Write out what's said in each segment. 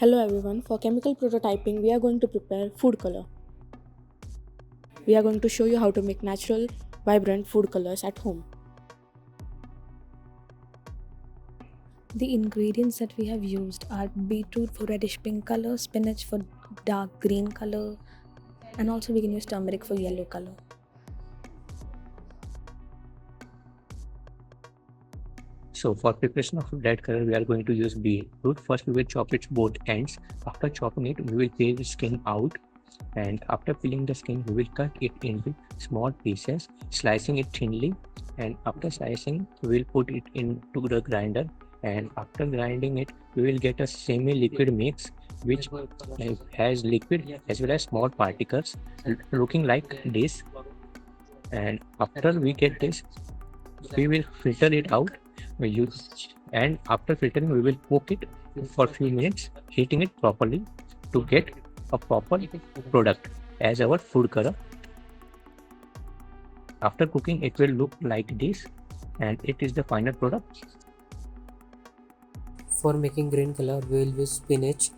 Hello everyone, for chemical prototyping we are going to prepare food color. We are going to show you how to make natural, vibrant food colors at home. The ingredients that we have used are beetroot for reddish pink color, spinach for dark green color, and also we can use turmeric for yellow color. So for preparation of red color, we are going to use beetroot. First, we will chop its both ends. After chopping it, we will peel the skin out. And after peeling the skin, we will cut it into small pieces, slicing it thinly. And after slicing, we will put it into the grinder. And after grinding it, we will get a semi-liquid mix, which has liquid as well as small particles looking like this. And after we get this, we will filter it out. And after filtering, we will cook it for a few minutes, heating it properly to get a proper product as our food color. After cooking, it will look like this, and it is the final product. For making green color, we will use spinach.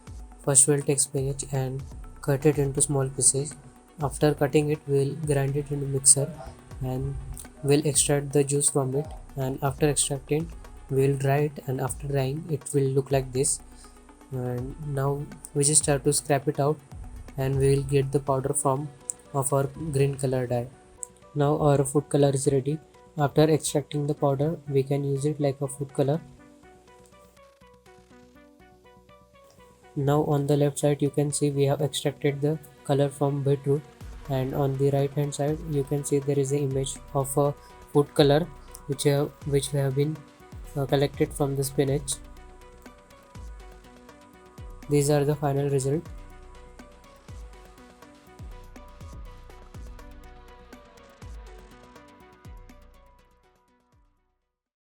First we will take spinach and cut it into small pieces. After cutting it, we will grind it into mixer and we'll extract the juice from it. And after extracting, we will dry it, and after drying it will look like this. And now we just have to scrap it out and we will get the powder from of our green color dye. Now our food color is ready. After extracting the powder, we can use it like a food color. Now on the left side you can see we have extracted the color from beetroot, and on the right hand side you can see there is an image of a food color which have been collected from the spinach. These are the final result.